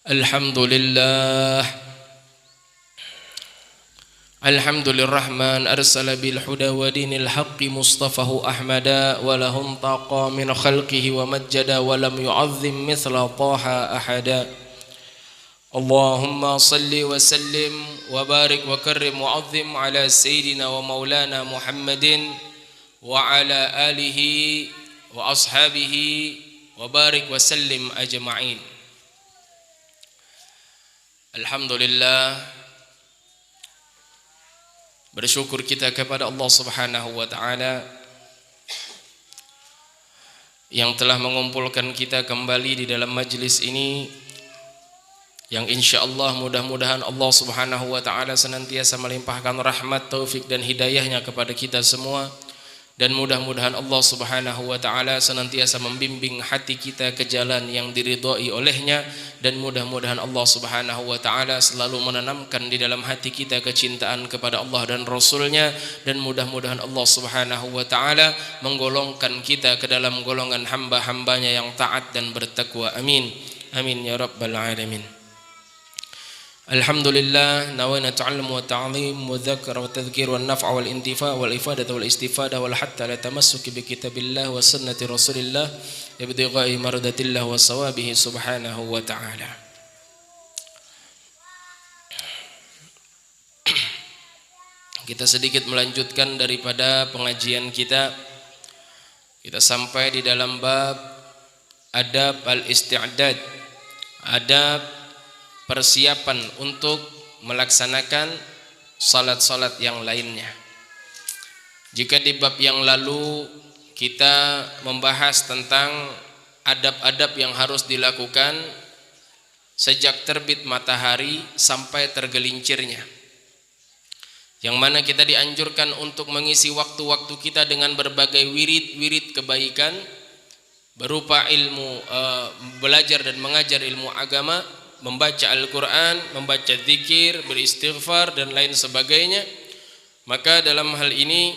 Alhamdulillah, Alhamdulillahirrahman arsala bil huda wa dinil haqqi mustafahu ahmada wa lahum taqa min khalqihi wa majjada wa lam yu'azzim mithla taha ahada. Allahumma salli wa sallim wa barik wa karrim wa azzim ala sayyidina wa maulana Muhammadin wa ala alihi wa ashabihi wa barik wa sallim ajma'in. Alhamdulillah, bersyukur kita kepada Allah Subhanahu wa taala yang telah mengumpulkan kita kembali di dalam majlis ini, yang insyaallah mudah-mudahan Allah Subhanahu wa taala senantiasa melimpahkan rahmat, taufik dan hidayahnya kepada kita semua, dan mudah-mudahan Allah Subhanahu wa taala senantiasa membimbing hati kita ke jalan yang diridhai olehnya, dan mudah-mudahan Allah Subhanahu wa taala selalu menanamkan di dalam hati kita kecintaan kepada Allah dan Rasulnya, dan mudah-mudahan Allah Subhanahu wa taala menggolongkan kita ke dalam golongan hamba-hambanya yang taat dan bertakwa. Amin amin ya rabbal alamin. Alhamdulillah, nawayna ta'allum wa ta'lim wa dzakr wa tadhkir wa naf'a wal intifa' wal ifadah wal istifadah wal hatta la tamassuki bi kitabillah wa sunnati rasulillah ibtighai mardatillah wa sawabihi subhanahu wa ta'ala. Kita sedikit melanjutkan daripada pengajian kita. Kita sampai di dalam bab adab al-isti'dad, adab persiapan untuk melaksanakan salat-salat yang lainnya. Jika di bab yang lalu kita membahas tentang adab-adab yang harus dilakukan sejak terbit matahari sampai tergelincirnya, yang mana kita dianjurkan untuk mengisi waktu-waktu kita dengan berbagai wirid-wirid kebaikan berupa ilmu, belajar dan mengajar ilmu agama, membaca Al-Quran, membaca zikir, beristighfar dan lain sebagainya. Maka dalam hal ini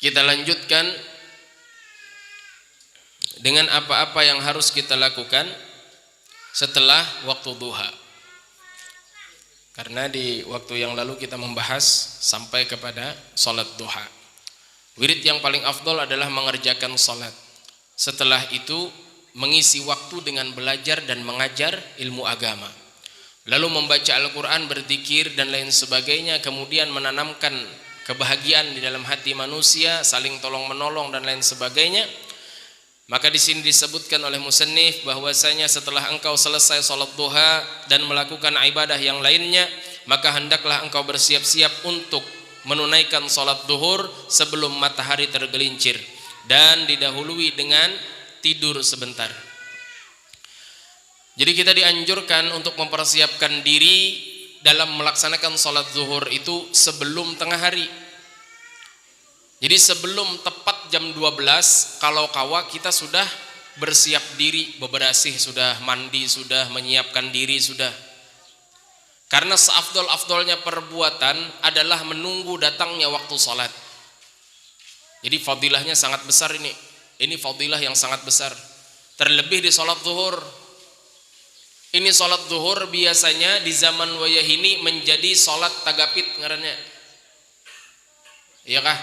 kita lanjutkan dengan apa-apa yang harus kita lakukan setelah waktu duha. Karena di waktu yang lalu kita membahas sampai kepada salat duha. Wirid yang paling afdol adalah mengerjakan salat. Setelah itu mengisi waktu dengan belajar dan mengajar ilmu agama, lalu membaca Al-Quran, berzikir dan lain sebagainya, kemudian menanamkan kebahagiaan di dalam hati manusia, saling tolong menolong dan lain sebagainya. Maka di sini disebutkan oleh musannif bahwasanya setelah engkau selesai salat duha dan melakukan ibadah yang lainnya, maka hendaklah engkau bersiap-siap untuk menunaikan salat zuhur sebelum matahari tergelincir, dan didahului dengan tidur sebentar. Jadi kita dianjurkan untuk mempersiapkan diri dalam melaksanakan salat zuhur itu sebelum tengah hari. Jadi sebelum tepat jam 12 kalau kawa kita sudah bersiap diri, bebersih, sudah mandi, sudah menyiapkan diri, sudah. Karena seafdol-afdolnya perbuatan adalah menunggu datangnya waktu salat. Jadi fadilahnya sangat besar ini. Ini fadilah yang sangat besar. Terlebih di salat zuhur. Ini salat zuhur biasanya di zaman wayah ini menjadi salat tagapit ngarannya. Iya kah?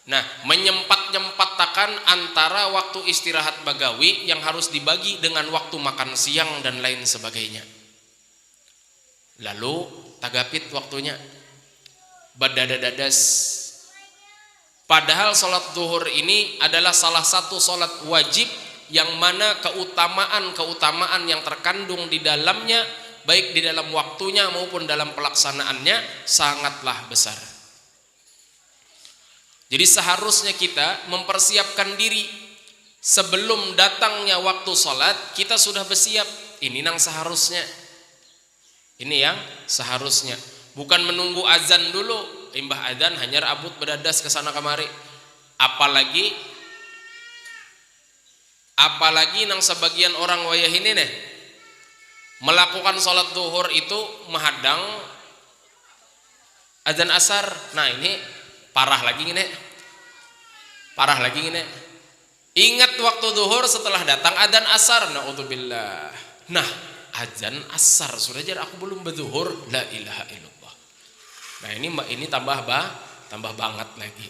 Nah, menyempat-nyempatakan antara waktu istirahat bagawi yang harus dibagi dengan waktu makan siang dan lain sebagainya. Lalu tagapit waktunya badadadadas. Padahal salat zuhur ini adalah salah satu salat wajib yang mana keutamaan yang terkandung di dalamnya, baik di dalam waktunya maupun dalam pelaksanaannya, sangatlah besar. Jadi seharusnya kita mempersiapkan diri sebelum datangnya waktu salat, kita sudah bersiap. Ini yang seharusnya. Ini yang seharusnya. Bukan menunggu azan dulu. Imbah adzan hanyar abut berdadas ke sana kemari. Apalagi nang sebagian orang wayah ini nih melakukan salat zuhur itu menghadang adzan asar. Nah, ini parah lagi ini. Ingat waktu zuhur setelah datang adzan asar, naudzubillah. Nah, adzan asar sudah jar aku belum berzuhur, la ilaha illallah. Nah, ini tambah banget lagi.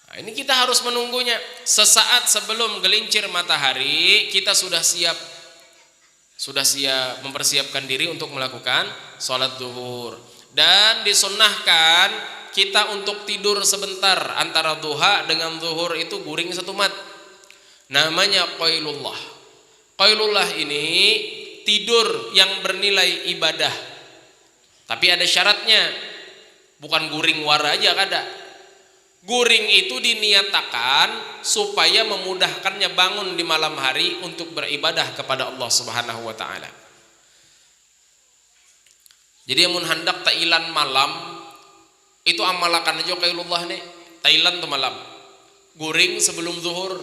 Nah, ini kita harus menunggunya. Sesaat sebelum gelincir matahari kita sudah siap mempersiapkan diri untuk melakukan sholat zuhur. Dan disunnahkan kita untuk tidur sebentar antara duha dengan zuhur itu guring 1 mat. Namanya qailullah. Qailullah ini tidur yang bernilai ibadah. Tapi ada syaratnya. Bukan guring wara aja kada. Guring itu diniatakan supaya memudahkannya bangun di malam hari untuk beribadah kepada Allah Subhanahu wa taala. Jadi mun hendak tailan malam itu amalakan aja qailullah nih. Tailan tuh malam. Guring sebelum zuhur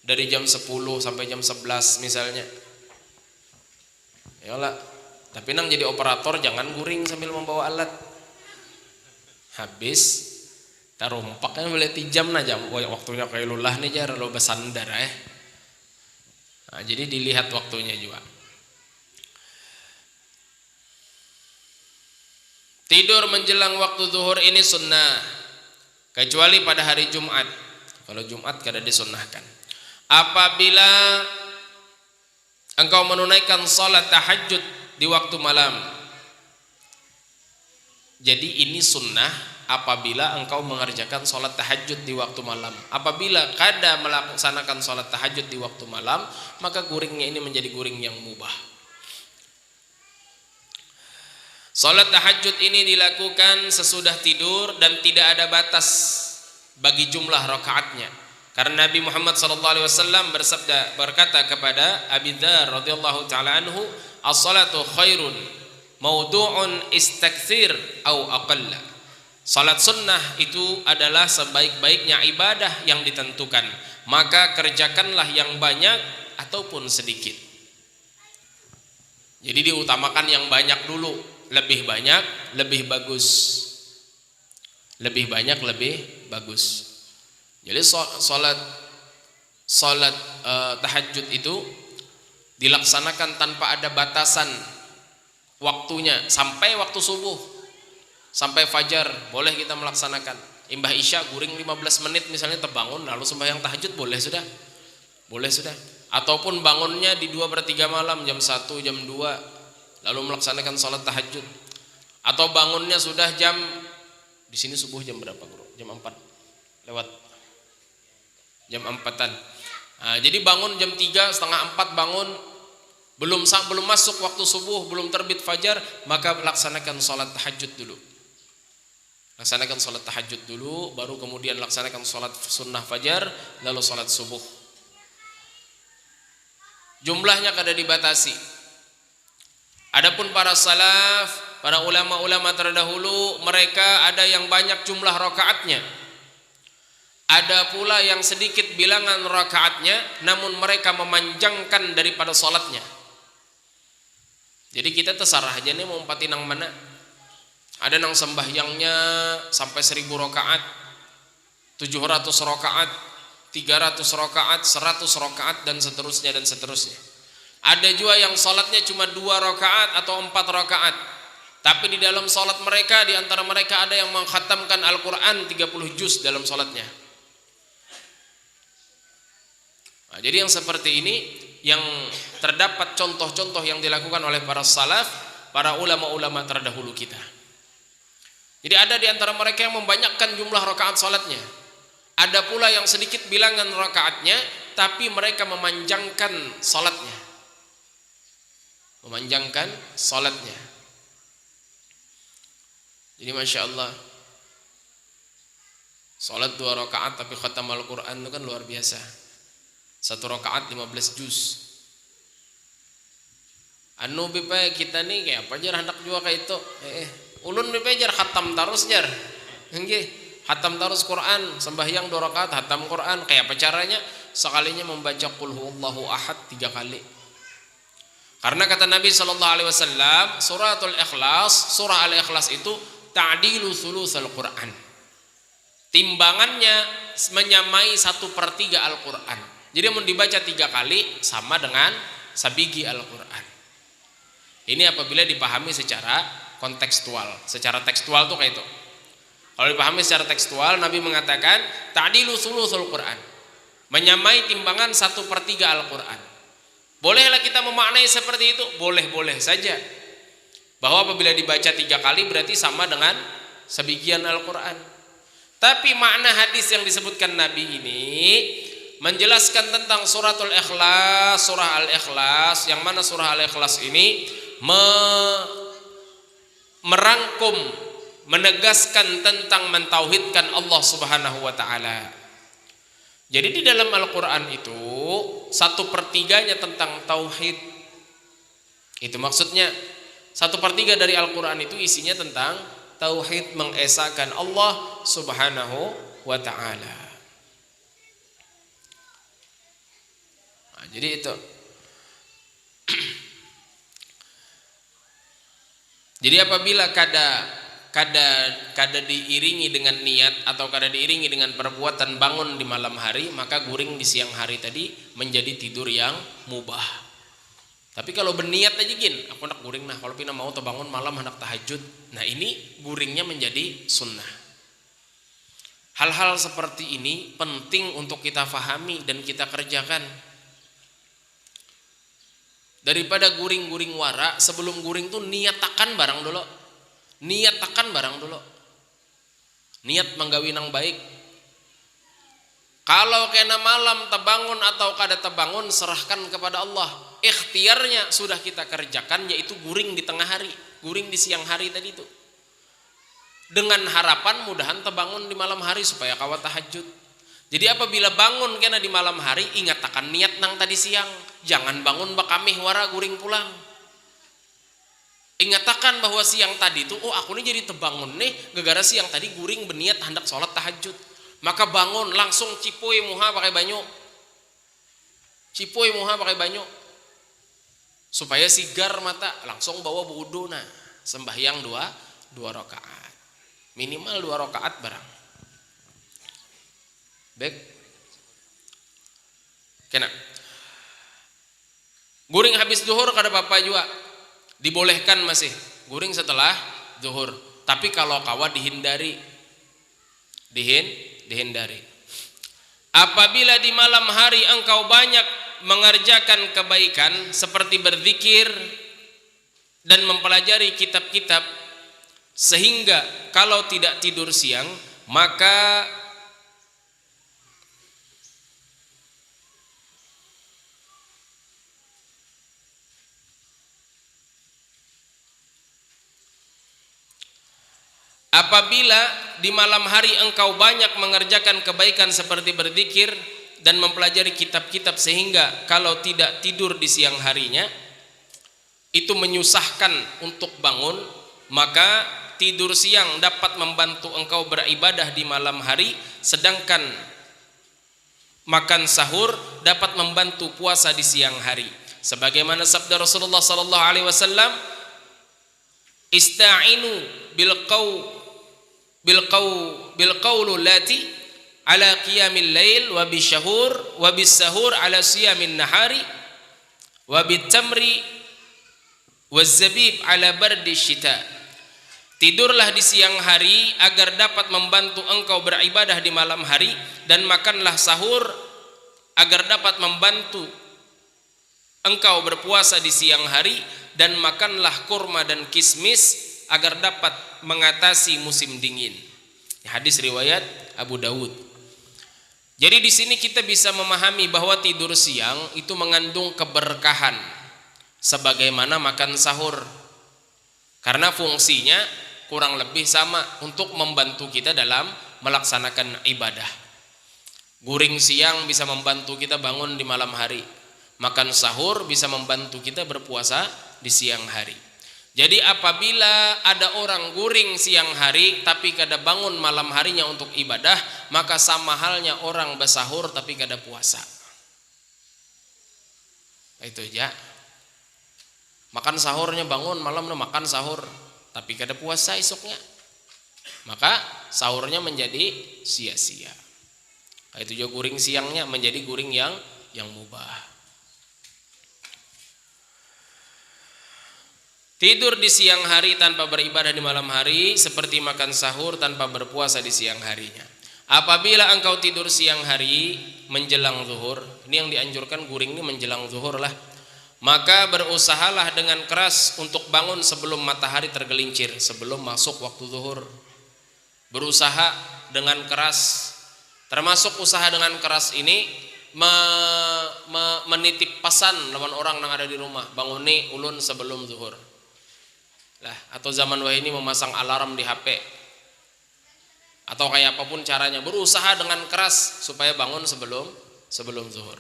dari jam 10 sampai jam 11 misalnya. Yalah. Tapi nang jadi operator jangan guring sambil membawa alat. Habis tarumpaknya boleh 3 jam nah jam waktunya qailullah nih jar lo bersandar Nah, jadi dilihat waktunya juga. Tidur menjelang waktu zuhur ini sunnah, kecuali pada hari Jumat. Kalau Jumat kada disunnahkan. Apabila engkau menunaikan salat tahajud di waktu malam, jadi ini sunnah apabila engkau mengerjakan salat tahajud di waktu malam. Apabila kada melaksanakan salat tahajud di waktu malam, maka guringnya ini menjadi guring yang mubah. Salat tahajud ini dilakukan sesudah tidur dan tidak ada batas bagi jumlah rakaatnya. Karena Nabi Muhammad SAW berkata kepada Abi Dzar radhiyallahu taala anhu, "As-salatu khairun maudu'un istakthir au aqalla." Salat sunnah itu adalah sebaik-baiknya ibadah yang ditentukan, maka kerjakanlah yang banyak ataupun sedikit. Jadi diutamakan yang banyak dulu. Lebih banyak lebih bagus, lebih banyak lebih bagus. Jadi salat tahajud itu dilaksanakan tanpa ada batasan waktunya, sampai waktu subuh, sampai fajar boleh kita melaksanakan. Imbah isya guring 15 menit misalnya terbangun lalu sembahyang tahajud boleh sudah, ataupun bangunnya di 2/3 malam jam 1 jam 2 lalu melaksanakan sholat tahajud, atau bangunnya sudah jam, di sini subuh jam berapa guru? Jam 4 lewat jam 4-an. Nah, jadi bangun jam 3 setengah 4 bangun, belum masuk waktu subuh, belum terbit fajar, maka laksanakan sholat tahajud dulu. Laksanakan sholat tahajud dulu, baru kemudian laksanakan sholat sunnah fajar, lalu sholat subuh. Jumlahnya kada dibatasi. Adapun para salaf, para ulama-ulama terdahulu, mereka ada yang banyak jumlah rakaatnya. Ada pula yang sedikit bilangan rakaatnya, namun mereka memanjangkan daripada salatnya. Jadi kita terserah aja nih mau umpatin nang mana. Ada nang sembahyangnya sampai 1000 rakaat, 700 rakaat, 300 rakaat, 100 rakaat dan seterusnya. Ada juga yang salatnya cuma 2 rakaat atau 4 rakaat. Tapi di dalam salat mereka, di antara mereka ada yang mengkhatamkan Al-Quran 30 juz dalam salatnya. Nah, jadi yang seperti ini yang terdapat contoh-contoh yang dilakukan oleh para salaf, para ulama-ulama terdahulu kita. Jadi ada di antara mereka yang membanyakkan jumlah rakaat salatnya. Ada pula yang sedikit bilangan rakaatnya, tapi mereka memanjangkan salatnya. Jadi Masya Allah, salat 2 rakaat tapi khatam Al-Quran itu kan luar biasa. 1 rakaat 15 juz. Anu bipa kita nih kayak apa jar hendak juga kayak itu. Ulun bipa jar khatam terus jar. Nggih, khatam terus Quran, sembahyang 2 rakaat khatam Quran. Kayak apa caranya? Sekalinya membaca qul huwallahu ahad 3 kali. Karena kata Nabi SAW, surah Al-Ikhlas itu ta'dilu thulutsal Quran. timbangannya menyamai 1/3 Al-Quran. Jadi mau dibaca 3 kali sama dengan sabigi Al-Quran. Ini apabila dipahami secara kontekstual. Secara tekstual tuh kayak itu. Kalau dipahami secara tekstual, Nabi mengatakan ta'dilu sulusul Quran, menyamai timbangan 1/3 Al-Quran. Bolehlah kita memaknai seperti itu? Boleh-boleh saja. Bahwa apabila dibaca 3 kali berarti sama dengan sebagian Al-Quran. Tapi makna hadis yang disebutkan Nabi ini menjelaskan tentang suratul Ikhlas, surah Al-Ikhlas, yang mana surah Al-Ikhlas ini merangkum, menegaskan tentang mentauhidkan Allah Subhanahu wa taala. Jadi di dalam Al-Qur'an itu 1/3-nya tentang tauhid. Itu maksudnya 1/3 dari Al-Qur'an itu isinya tentang tauhid, mengesahkan Allah Subhanahu wa taala. Nah, jadi itu. Jadi apabila kada diiringi dengan niat atau kada diiringi dengan perbuatan bangun di malam hari, maka guring di siang hari tadi menjadi tidur yang mubah. Tapi kalau berniat aja gin, aku nak guring nah, kalau pina mau terbangun malam hendak tahajud, nah ini guringnya menjadi sunnah. Hal-hal seperti ini penting untuk kita fahami dan kita kerjakan. Daripada guring-guring wara, sebelum guring tuh niatakan barang dulu. Niatakan barang dulu. Niat menggawi nang baik. Kalau kena malam terbangun atau kada terbangun, serahkan kepada Allah. Ikhtiarnya sudah kita kerjakan, yaitu guring di tengah hari, guring di siang hari tadi itu. Dengan harapan mudahan terbangun di malam hari supaya kawat tahajud. Jadi apabila bangun kena di malam hari, ingat akan niat nang tadi siang. Jangan bangun bakamih wara guring pulang. Ingatakan bahwa siang tadi itu, oh aku ini jadi terbangun nih gara-gara siang tadi guring berniat hendak sholat tahajud. Maka bangun langsung cipoy muha pakai banyu. Cipoy muha pakai banyu. Supaya sigar mata, langsung bawa wudu nah, sembahyang dua rakaat. Minimal 2 rakaat barang. Baik. Kena. Guring habis zuhur kada apa-apa juga. Dibolehkan masih guring setelah zuhur. Tapi kalau kawa dihindari. Dihindari. Apabila di malam hari engkau banyak mengerjakan kebaikan seperti berzikir dan mempelajari kitab-kitab, sehingga kalau tidak tidur siang maka apabila di malam hari engkau banyak mengerjakan kebaikan seperti berzikir dan mempelajari kitab-kitab, sehingga kalau tidak tidur di siang harinya itu menyusahkan untuk bangun, maka tidur siang dapat membantu engkau beribadah di malam hari, sedangkan makan sahur dapat membantu puasa di siang hari. Sebagaimana sabda Rasulullah sallallahu alaihi wasallam, ista'inu bil qaulu lati ala qiyamil lail wa bisyahur wa bisahur ala siyamin nahari wa bitamri wazabib ala bardi syita. Tidurlah di siang hari agar dapat membantu engkau beribadah di malam hari, dan makanlah sahur agar dapat membantu engkau berpuasa di siang hari, dan makanlah kurma dan kismis agar dapat mengatasi musim dingin. Hadis riwayat Abu Dawud. Jadi di sini kita bisa memahami bahwa tidur siang itu mengandung keberkahan sebagaimana makan sahur. Karena fungsinya kurang lebih sama untuk membantu kita dalam melaksanakan ibadah. Guring siang bisa membantu kita bangun di malam hari. Makan sahur bisa membantu kita berpuasa di siang hari. Jadi apabila ada orang guring siang hari tapi kada bangun malam harinya untuk ibadah, maka sama halnya orang bersahur tapi kada puasa. Itu aja. Makan sahurnya bangun malamnya makan sahur tapi kada puasa esoknya. maka sahurnya menjadi sia-sia. Itu juga guring siangnya menjadi guring yang mubah. Tidur di siang hari tanpa beribadah di malam hari seperti makan sahur tanpa berpuasa di siang harinya. Apabila engkau tidur siang hari menjelang zuhur, ini yang dianjurkan guring ini menjelang zuhur lah, maka berusahalah dengan keras untuk bangun sebelum matahari tergelincir, sebelum masuk waktu zuhur. Berusaha dengan keras, termasuk usaha dengan keras ini menitip pesan lawan orang yang ada di rumah, banguni ulun sebelum zuhur lah, atau zaman wah ini memasang alarm di HP, atau kayak apapun caranya, berusaha dengan keras supaya bangun sebelum zuhur.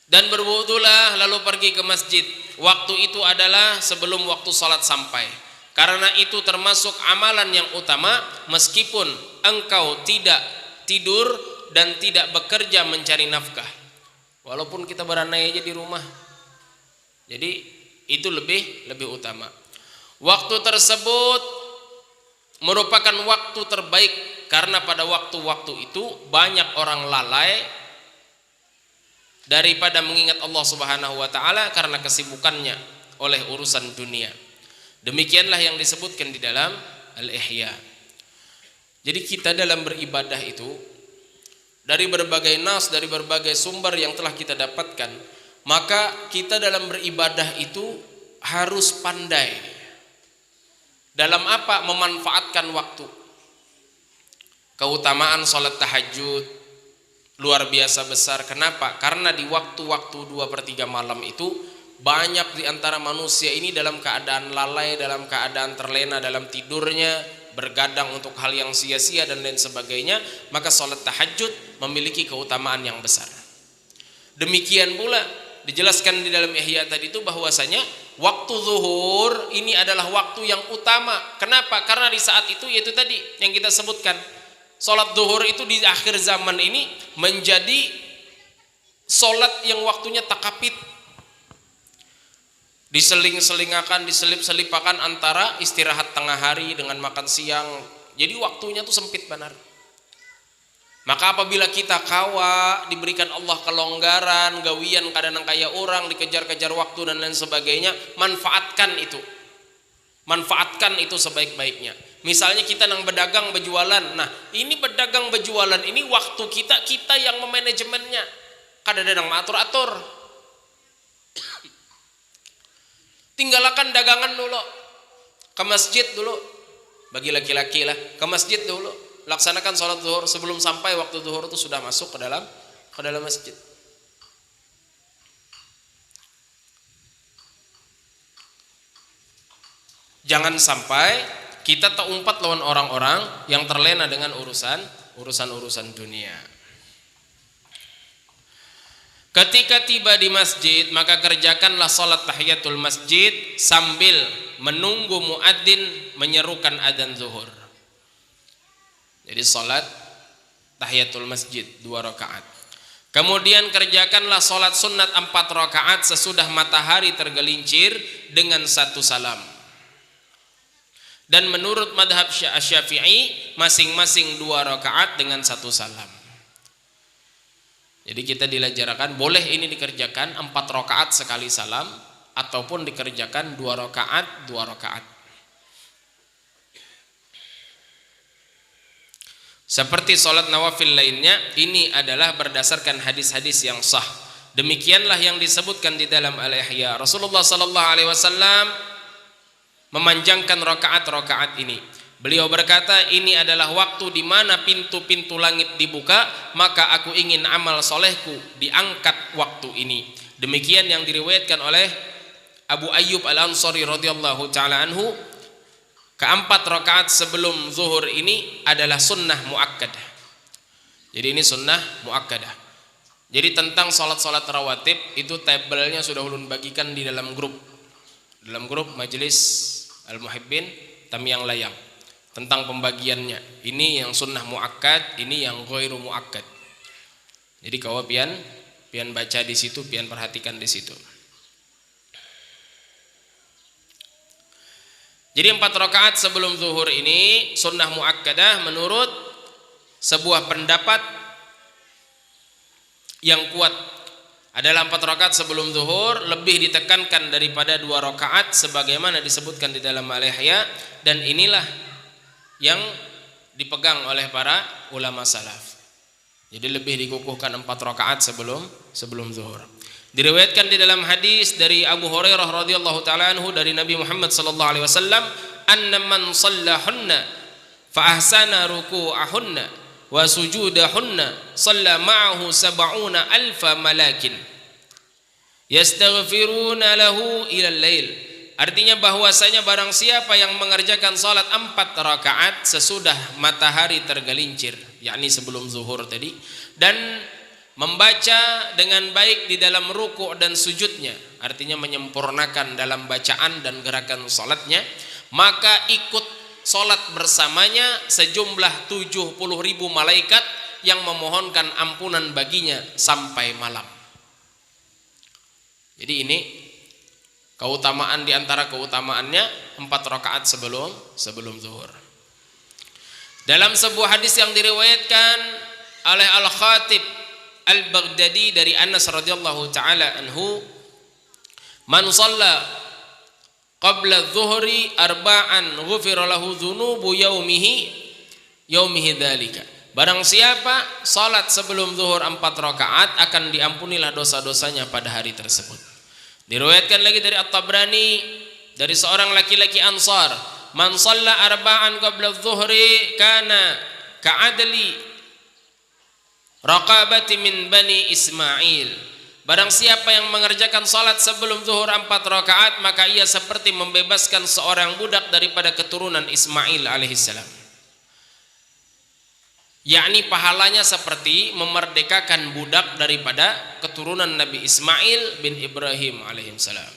Dan berwudulah lalu pergi ke masjid. Waktu itu adalah sebelum waktu salat sampai, karena itu termasuk amalan yang utama meskipun engkau tidak tidur dan tidak bekerja mencari nafkah, walaupun kita beranai aja di rumah. Jadi itu lebih utama. Waktu tersebut merupakan waktu terbaik karena pada waktu-waktu itu banyak orang lalai daripada mengingat Allah Subhanahu wa taala karena kesibukannya oleh urusan dunia. Demikianlah yang disebutkan di dalam Al-Ihya. Jadi kita dalam beribadah itu dari berbagai nas, dari berbagai sumber yang telah kita dapatkan, maka kita dalam beribadah itu harus pandai dalam apa? Memanfaatkan waktu. Keutamaan sholat tahajud luar biasa besar. Kenapa? Karena di waktu-waktu 2/3 malam itu banyak di antara manusia ini dalam keadaan lalai, dalam keadaan terlena dalam tidurnya, bergadang untuk hal yang sia-sia dan lain sebagainya. Maka sholat tahajud memiliki keutamaan yang besar. Demikian pula dijelaskan di dalam Ihya tadi itu bahwasanya waktu zuhur ini adalah waktu yang utama. Kenapa? Karena di saat itu yaitu tadi yang kita sebutkan, sholat zuhur itu di akhir zaman ini menjadi sholat yang waktunya takapit, diseling-selingakan, diselip-selipakan antara istirahat tengah hari dengan makan siang. Jadi waktunya tuh sempit benar. Maka apabila kita kawa diberikan Allah kelonggaran, gawian kadang kayak orang dikejar-kejar waktu dan lain sebagainya, manfaatkan itu. Manfaatkan itu sebaik-baiknya. Misalnya kita nang berdagang berjualan. Nah, ini berdagang berjualan ini waktu kita yang memanajemennya. Kadang-kadang atur-atur. Tinggalkan dagangan dulu. Ke masjid dulu. Bagi laki-laki lah, ke masjid dulu. Laksanakan sholat zuhur sebelum sampai waktu zuhur itu sudah masuk ke dalam masjid. Jangan sampai kita terumpat lawan orang-orang yang terlena dengan urusan dunia. Ketika tiba di masjid, maka kerjakanlah sholat tahiyatul masjid sambil menunggu muadzin menyerukan adzan zuhur. Jadi sholat tahiyatul masjid 2 rakaat. Kemudian kerjakanlah sholat sunat 4 rakaat sesudah matahari tergelincir dengan 1 salam. Dan menurut madhab Syafi'i masing-masing 2 rakaat dengan 1 salam. Jadi kita diajarkan boleh ini dikerjakan 4 rakaat sekali salam ataupun dikerjakan 2 rakaat 2 rakaat. Seperti sholat nawafil lainnya, ini adalah berdasarkan hadis-hadis yang sah. Demikianlah yang disebutkan di dalam Al-Ihya. Rasulullah sallallahu alaihi wasallam memanjangkan rakaat-rakaat ini. Beliau berkata, ini adalah waktu di mana pintu-pintu langit dibuka, maka aku ingin amal solehku diangkat waktu ini. Demikian yang diriwayatkan oleh Abu Ayyub Al-Ansari radhiyallahu taala anhu. Keempat rakaat sebelum zuhur ini adalah sunnah muakkadah. Jadi ini sunnah muakkadah. Jadi tentang sholat-sholat rawatib itu tabelnya sudah ulun bagikan di dalam grup majelis Al-Muhibbin Tamyang Layang tentang pembagiannya. Ini yang sunnah muakkad, ini yang ghairu muakkad. Jadi kau pian baca di situ, pian perhatikan di situ. Jadi 4 rakaat sebelum zuhur ini sunnah muakkadah menurut sebuah pendapat yang kuat adalah 4 rakaat sebelum zuhur lebih ditekankan daripada 2 rakaat sebagaimana disebutkan di dalam Al-Ihya, dan inilah yang dipegang oleh para ulama salaf. Jadi lebih dikukuhkan 4 rakaat sebelum zuhur. Diriwayatkan di dalam hadis dari Abu Hurairah radhiyallahu taala anhu dari Nabi Muhammad sallallahu alaihi wasallam, "Anna man shallahunna fa ahsana ruku'ahunna wa sujudahunna shalla ma'ahu sab'una alfa malakin yastaghfiruna lahu ila al-lail." Artinya bahwasanya barang siapa yang mengerjakan salat 4 rakaat sesudah matahari tergelincir, yakni sebelum zuhur tadi, dan membaca dengan baik di dalam ruku' dan sujudnya, artinya menyempurnakan dalam bacaan dan gerakan salatnya, maka ikut salat bersamanya sejumlah 70.000 malaikat yang memohonkan ampunan baginya sampai malam. Jadi ini keutamaan, di antara keutamaannya 4 rakaat sebelum zuhur. Dalam sebuah hadis yang diriwayatkan oleh Al-Khatib Al-Baghdadi dari Anas radhiyallahu taala anhu, "Man shalla qabla adh-dhuhri arba'an ghufira lahu dzunubu yaumihi dzalika." Barang siapa salat sebelum zuhur 4 rakaat akan diampunilah dosa-dosanya pada hari tersebut. Diriwayatkan lagi dari At-Tabrani dari seorang laki-laki Ansar, "Man shalla arba'an qabla adh-dhuhri kana ka'adli raqabati min bani Ismail." Barang siapa yang mengerjakan salat sebelum zuhur 4 rakaat, maka ia seperti membebaskan seorang budak daripada keturunan Ismail alaihissalam. Yakni pahalanya seperti memerdekakan budak daripada keturunan Nabi Ismail bin Ibrahim alaihissalam.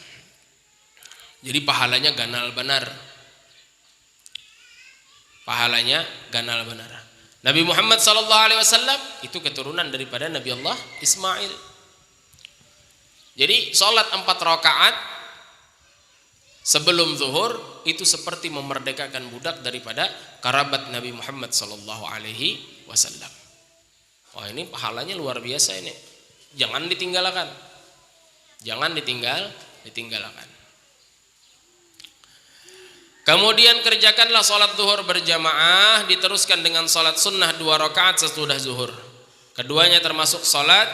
Jadi pahalanya ganal benar. Pahalanya ganal benar. Nabi Muhammad sallallahu alaihi wasallam itu keturunan daripada Nabi Allah Ismail. Jadi salat 4 rakaat sebelum zuhur itu seperti memerdekakan budak daripada kerabat Nabi Muhammad sallallahu alaihi wasallam. Wah, ini pahalanya luar biasa ini. Jangan ditinggalkan. Jangan ditinggalkan. Kemudian kerjakanlah salat zuhur berjamaah, diteruskan dengan salat sunnah 2 rakaat sesudah zuhur. Keduanya termasuk salat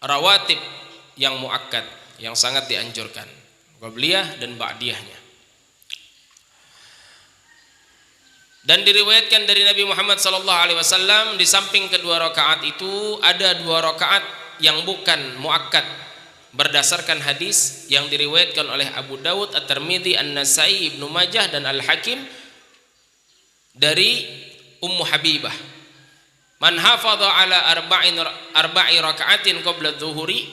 rawatib yang muakkad, yang sangat dianjurkan, qabliyah dan ba'diyahnya. Dan diriwayatkan dari Nabi Muhammad sallallahu alaihi wasallam, di samping kedua rakaat itu ada 2 rakaat yang bukan muakkad berdasarkan hadis yang diriwayatkan oleh Abu Dawud, At-Tirmidzi, An-Nasai, Ibnu Majah dan Al-Hakim dari Ummu Habibah, "Man hafadha ala arba'i raka'atin qabla adh-dhuhri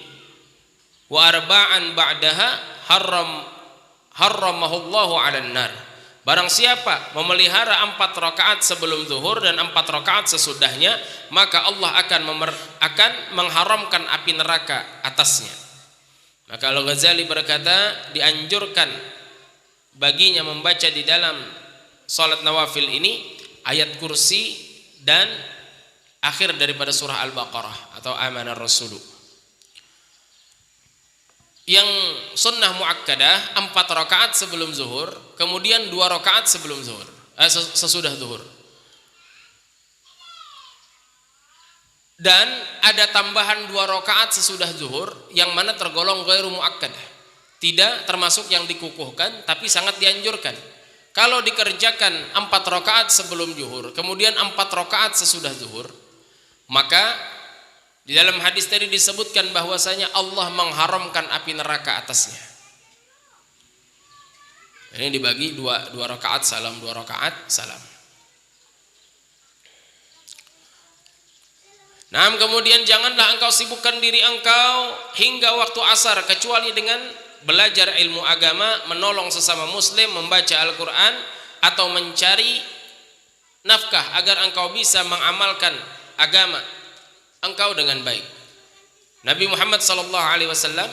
wa arba'an ba'daha harramahullahu 'alan nar." Barang siapa memelihara 4 rakaat sebelum zuhur dan 4 rakaat sesudahnya, maka Allah akan mengharamkan api neraka atasnya. Maka Al-Ghazali berkata, dianjurkan baginya membaca di dalam salat nawafil ini ayat kursi dan akhir daripada surah Al-Baqarah atau Amanar Rasulu. Yang sunnah muakkadah 4 rakaat sebelum zuhur, kemudian 2 rakaat sebelum zuhur, sesudah zuhur. Dan ada tambahan 2 rakaat sesudah zuhur yang mana tergolong ghairu muakkadah, tidak termasuk yang dikukuhkan tapi sangat dianjurkan. Kalau dikerjakan 4 rakaat sebelum zuhur, kemudian 4 rakaat sesudah zuhur, maka di dalam hadis tadi disebutkan bahwasanya Allah mengharamkan api neraka atasnya. Ini dibagi 2 rakaat salam, 2 rakaat salam. Nah, kemudian janganlah engkau sibukkan diri engkau hingga waktu asar kecuali dengan belajar ilmu agama, menolong sesama muslim, membaca Al-Quran atau mencari nafkah agar engkau bisa mengamalkan agama engkau dengan baik. Nabi Muhammad sallallahu alaihi wasallam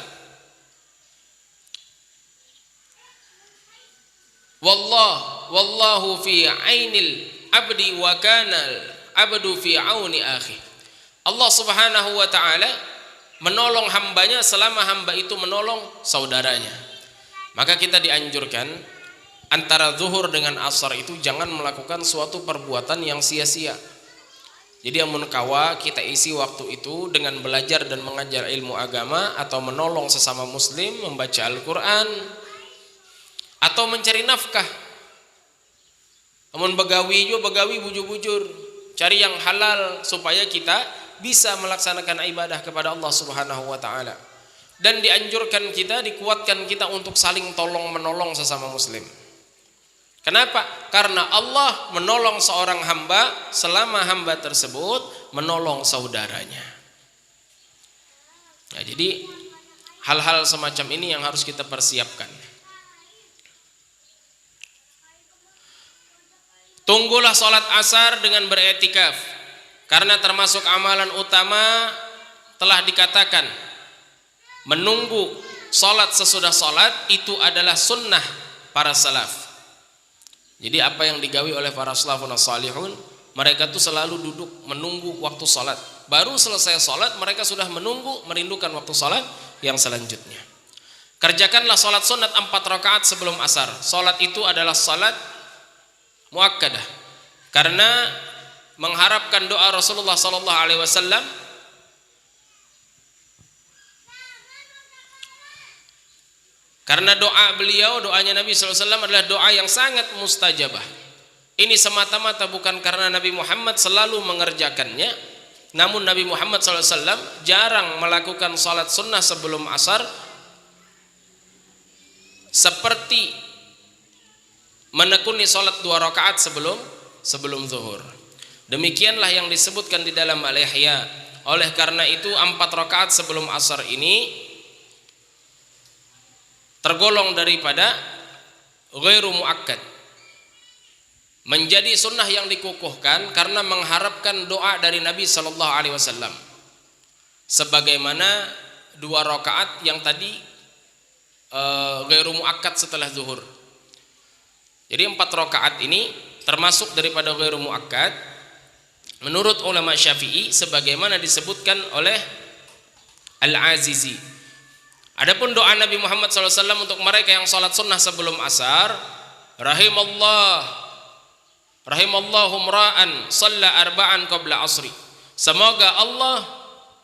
wallahu fi ainil abdi wa kanal abdu fi auni akhi. Allah Subhanahu wa taala menolong hambanya selama hamba itu menolong saudaranya. Maka kita dianjurkan antara zuhur dengan asar itu jangan melakukan suatu perbuatan yang sia-sia. Jadi amun kawa kita isi waktu itu dengan belajar dan mengajar ilmu agama atau menolong sesama muslim, membaca Al-Quran atau mencari nafkah. Amun begawi bujur-bujur, cari yang halal supaya kita bisa melaksanakan ibadah kepada Allah Subhanahu wa taala. Dan dianjurkan kita, dikuatkan kita untuk saling tolong menolong sesama muslim. Kenapa? Karena Allah menolong seorang hamba selama hamba tersebut menolong saudaranya. Nah, jadi hal-hal semacam ini yang harus kita persiapkan. Tunggulah sholat asar dengan beretikaf, karena termasuk amalan utama telah dikatakan menunggu sholat sesudah sholat itu adalah sunnah para salaf. Jadi apa yang digawi oleh para salafun salihun, mereka tuh selalu duduk menunggu waktu sholat. Baru selesai sholat mereka sudah menunggu, merindukan waktu sholat yang selanjutnya. Kerjakanlah sholat sunat 4 rakaat sebelum asar. Sholat itu adalah sholat muakkadah, karena mengharapkan doa Rasulullah SAW. Karena doa beliau, doanya Nabi SAW adalah doa yang sangat mustajabah. Ini semata-mata bukan karena Nabi Muhammad selalu mengerjakannya, namun Nabi Muhammad SAW jarang melakukan salat sunnah sebelum asar, seperti menekuni salat 2 rakaat sebelum zuhur. Demikianlah yang disebutkan di dalam Al-Ihya. Oleh karena itu 4 rakaat sebelum asar ini tergolong daripada ghairu muakkad, menjadi sunnah yang dikukuhkan karena mengharapkan doa dari Nabi sallallahu alaihi wasallam, sebagaimana 2 rakaat yang tadi ghairu muakkad setelah zuhur. Jadi 4 rakaat ini termasuk daripada ghairu muakkad menurut ulama Syafi'i, sebagaimana disebutkan oleh Al-Azizi. Adapun doa Nabi Muhammad SAW untuk mereka yang sholat sunnah sebelum asar, rahimallahu mra'an shalla arba'an qabla asri. Semoga Allah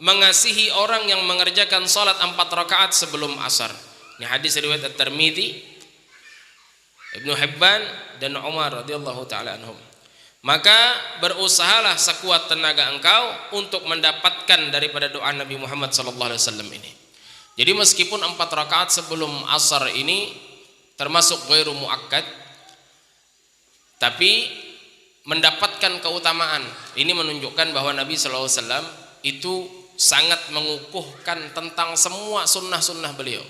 mengasihi orang yang mengerjakan sholat 4 rakaat sebelum asar. Ini hadis riwayat At-Tirmidzi, Ibnu Hibban dan Umar radhiyallahu taala anhum. Maka berusahalah sekuat tenaga engkau untuk mendapatkan daripada doa Nabi Muhammad SAW ini. Jadi meskipun 4 rakaat sebelum asar ini termasuk ghairu muakkad, tapi mendapatkan keutamaan. Ini menunjukkan bahwa Nabi SAW itu sangat mengukuhkan tentang semua sunnah-sunnah beliau.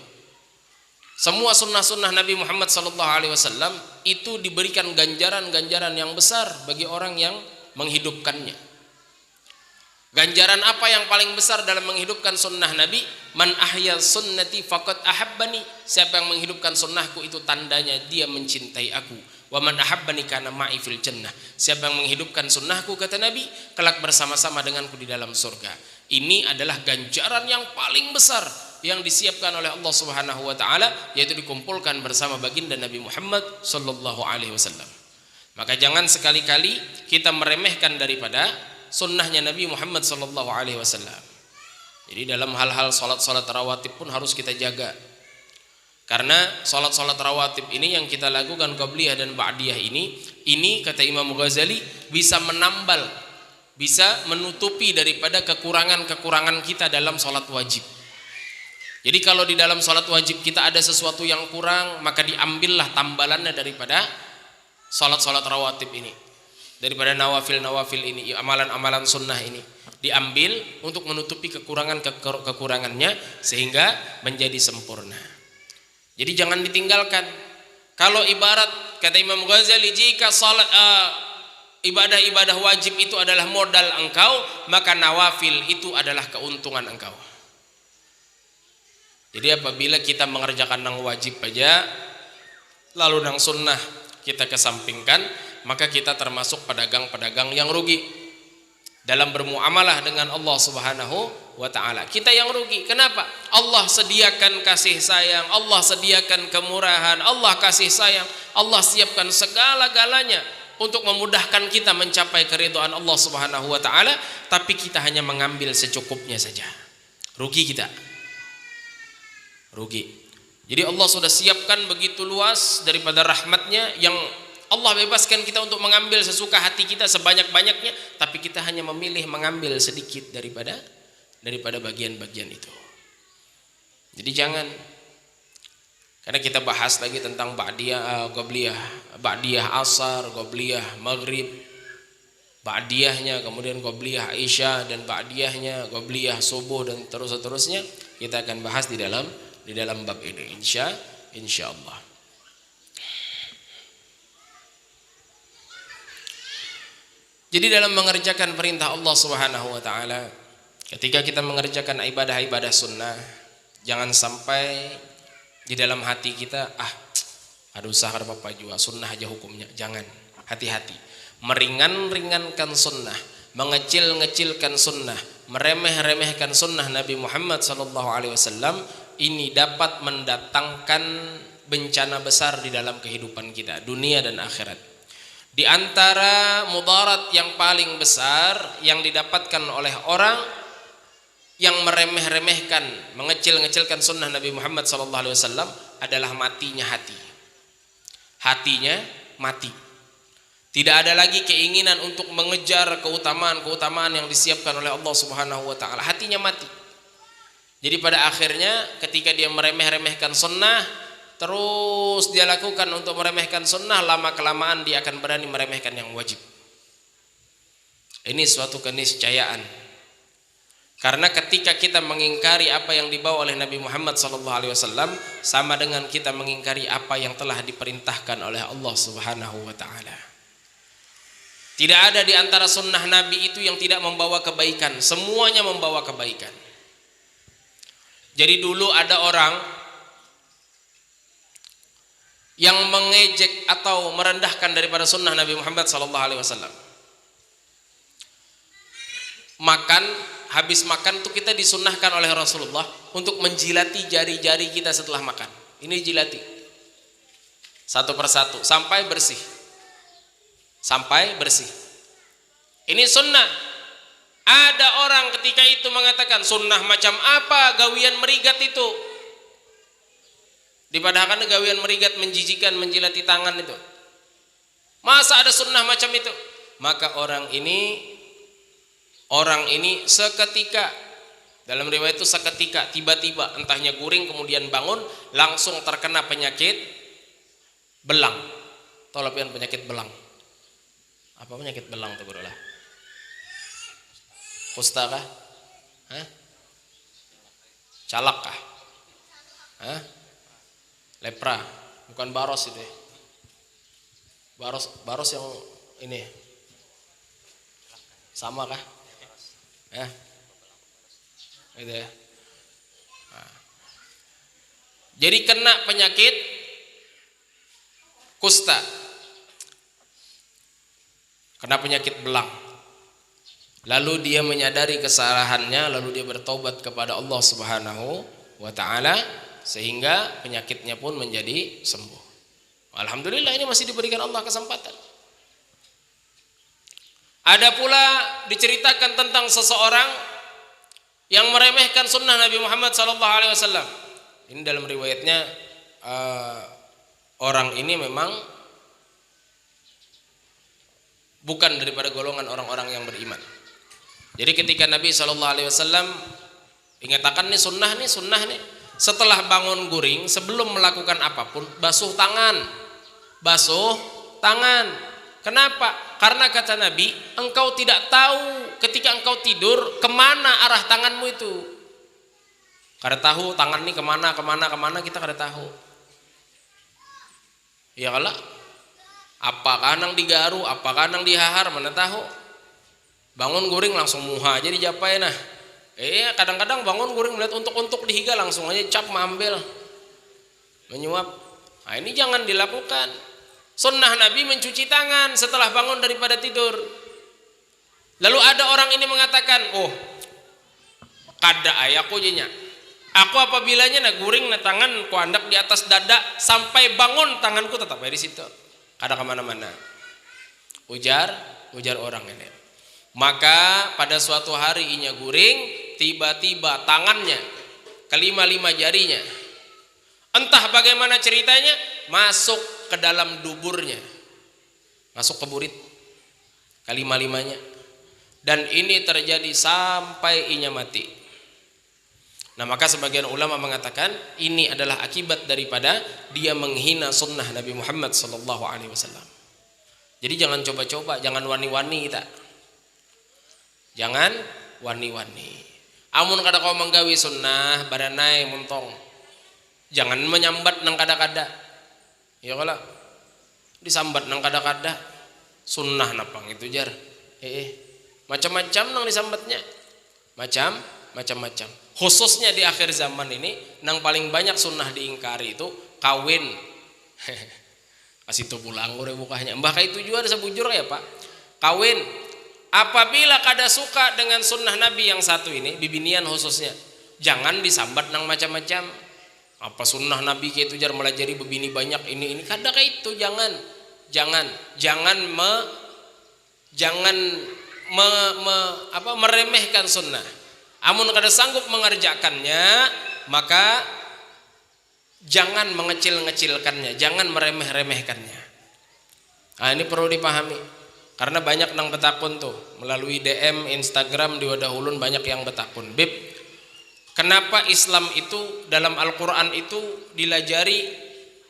Semua sunnah-sunnah Nabi Muhammad SAW itu diberikan ganjaran-ganjaran yang besar bagi orang yang menghidupkannya. Ganjaran apa yang paling besar dalam menghidupkan sunnah Nabi? Man ahya sunnati faqad ahabbani. Siapa yang menghidupkan sunnahku itu tandanya dia mencintai aku. Wa man ahabbani kana ma'i fil jannah. Siapa yang menghidupkan sunnahku, kata Nabi, kelak bersama-sama denganku di dalam surga. Ini adalah ganjaran yang paling besar yang disiapkan oleh Allah Subhanahu wa taala, yaitu dikumpulkan bersama baginda Nabi Muhammad sallallahu alaihi wasallam. Maka jangan sekali-kali kita meremehkan daripada sunnahnya Nabi Muhammad sallallahu alaihi wasallam. Jadi dalam hal-hal salat-salat rawatib pun harus kita jaga. Karena salat-salat rawatib ini yang kita lakukan qabliyah dan ba'diyah ini kata Imam Ghazali bisa menambal, bisa menutupi daripada kekurangan-kekurangan kita dalam salat wajib. Jadi kalau di dalam salat wajib kita ada sesuatu yang kurang, maka diambillah tambalannya daripada salat-salat rawatib ini. Daripada nawafil-nawafil ini, amalan-amalan sunnah ini diambil untuk menutupi kekurangannya sehingga menjadi sempurna. Jadi jangan ditinggalkan. Kalau ibarat kata Imam Ghazali, jika salat ibadah-ibadah wajib itu adalah modal engkau, maka nawafil itu adalah keuntungan engkau. Jadi apabila kita mengerjakan yang wajib saja, lalu nang sunnah kita kesampingkan, maka kita termasuk pedagang-pedagang yang rugi dalam bermuamalah dengan Allah Subhanahu wa ta'ala. Kita yang rugi. Kenapa? Allah sediakan kasih sayang, Allah sediakan kemurahan, Allah kasih sayang, Allah siapkan segala-galanya untuk memudahkan kita mencapai keridhaan Allah Subhanahu wa ta'ala, tapi kita hanya mengambil secukupnya saja. Rugi kita. Rugi. Jadi Allah sudah siapkan begitu luas daripada rahmatnya, yang Allah bebaskan kita untuk mengambil sesuka hati kita sebanyak-banyaknya, tapi kita hanya memilih mengambil sedikit daripada bagian-bagian itu. Jadi jangan, karena kita bahas lagi tentang ba'diyah, qobliyah, ba'diyah asar, qobliyah maghrib, ba'diyahnya, kemudian qobliyah isya, dan ba'diyahnya qobliyah subuh, dan terus-terusnya kita akan bahas di dalam bab ini insyaallah. Jadi dalam mengerjakan perintah Allah Subhanahu wa ta'ala, ketika kita mengerjakan ibadah-ibadah sunnah, jangan sampai di dalam hati kita, ada usaha ada apa juga, sunnah aja hukumnya. Jangan, hati-hati. Meringan-ringankan sunnah, mengecil-ngecilkan sunnah, meremeh-remehkan sunnah Nabi Muhammad SAW, ini dapat mendatangkan bencana besar di dalam kehidupan kita, dunia dan akhirat. Di antara mudarat yang paling besar yang didapatkan oleh orang yang meremeh-remehkan, mengecil-ngecilkan sunnah Nabi Muhammad SAW adalah matinya hati. Hatinya mati. Tidak ada lagi keinginan untuk mengejar keutamaan-keutamaan yang disiapkan oleh Allah Subhanahu wa ta'ala. Hatinya mati. Jadi pada akhirnya ketika dia meremeh-remehkan sunnah, terus dia lakukan untuk meremehkan sunnah, lama-kelamaan dia akan berani meremehkan yang wajib. Ini suatu keniscayaan. Karena ketika kita mengingkari apa yang dibawa oleh Nabi Muhammad SAW, sama dengan kita mengingkari apa yang telah diperintahkan oleh Allah Subhanahu wa ta'ala. Tidak ada di antara sunnah Nabi itu yang tidak membawa kebaikan. Semuanya membawa kebaikan. Jadi dulu ada orang yang mengejek atau merendahkan daripada sunnah Nabi Muhammad SAW. Habis makan itu kita disunnahkan oleh Rasulullah untuk menjilati jari-jari kita setelah makan. Ini jilati satu persatu sampai bersih. Ini sunnah. Ada orang ketika itu mengatakan, sunnah macam apa gawian merigat itu? Dipadahkan gawian merigat menjijikan, menjilati tangan itu. Masa ada sunnah macam itu? Maka orang ini seketika, dalam riwayat itu seketika, tiba-tiba entahnya guring kemudian bangun, langsung terkena penyakit belang. Tahu lapian penyakit belang? Apa penyakit belang itu bro lah? Kusta kah? Calak kah? Lepra, bukan baros itu ya. Baros yang ini sama kah? Gitu ya. Jadi kena penyakit kusta, kena penyakit belang. Lalu dia menyadari kesalahannya, lalu dia bertobat kepada Allah Subhanahu wa ta'ala, sehingga penyakitnya pun menjadi sembuh. Alhamdulillah, ini masih diberikan Allah kesempatan. Ada pula diceritakan tentang seseorang yang meremehkan sunnah Nabi Muhammad SAW. Ini dalam riwayatnya orang ini memang bukan daripada golongan orang-orang yang beriman. Jadi ketika Nabi SAW ingatakan nih sunnah nih, setelah bangun guring, sebelum melakukan apapun, basuh tangan. Kenapa? Karena kata Nabi, engkau tidak tahu ketika engkau tidur kemana arah tanganmu itu. Kada tahu tangan ini kemana kita kada tahu. Ya kalau apakah nang digaru, apakah nang dihahar, mana tahu. Bangun guring langsung muha aja dijapai nah. Kadang-kadang bangun guring melihat untuk dihiga langsung aja cap mengambil, menyuap. Nah, ini jangan dilakukan. Sunnah Nabi mencuci tangan setelah bangun daripada tidur. Lalu ada orang ini mengatakan, oh kada ayaku jenya. Aku apabilanya na guring na tangan ku andak di atas dada sampai bangun tanganku tetap di situ. Kada kemana-mana. Ujar orang ini. Maka pada suatu hari inya guring, tiba-tiba tangannya kelima-lima jarinya, entah bagaimana ceritanya, masuk ke dalam duburnya, masuk ke burit kelima-limanya, dan ini terjadi sampai inya mati. Nah, maka sebagian ulama mengatakan ini adalah akibat daripada dia menghina sunnah Nabi Muhammad SAW. Jadi jangan coba-coba, jangan wani-wani kita. Jangan wani-wani. Amun kada kau menggawi sunnah badanai muntong. Jangan menyambat nang kada-kada. Ya kalau disambat nang kada-kada, sunnah napang itu jar. Macam-macam nang disambatnya. Macam-macam. Khususnya di akhir zaman ini, nang paling banyak sunnah diingkari itu kawin. Kasih tu pulang ure bukanya. Mbah itu juga ada sebujur ya Pak. Kawin. Apabila kada suka dengan sunnah Nabi yang satu ini, bibinian khususnya, jangan disambat nang macam-macam. Apa sunnah Nabi kayak itu jar melajari bebini banyak ini kada kayak itu, jangan meremehkan sunnah. Amun kada sanggup mengerjakannya, maka jangan mengecil-ngecilkannya, jangan meremeh-remehkannya. Nah, ini perlu dipahami. Karena banyak nang betakun tuh melalui DM, Instagram di Wadahulun banyak yang betakun. Bib, kenapa Islam itu dalam Al-Quran itu dilajari,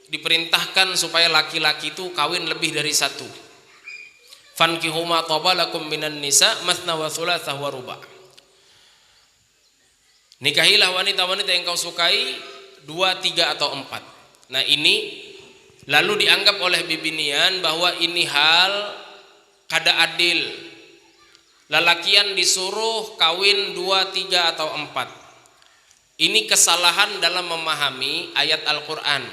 diperintahkan supaya laki-laki itu kawin lebih dari satu. Fankihu ma taba lakum minan nisa mathna wa thulatha wa ruba'. Nikahilah wanita-wanita yang kau sukai 2, 3 atau 4. Nah, ini lalu dianggap oleh bibinian bahwa ini hal kada adil. Lalakian disuruh kawin 2, 3 atau 4. Ini kesalahan dalam memahami ayat Al-Quran.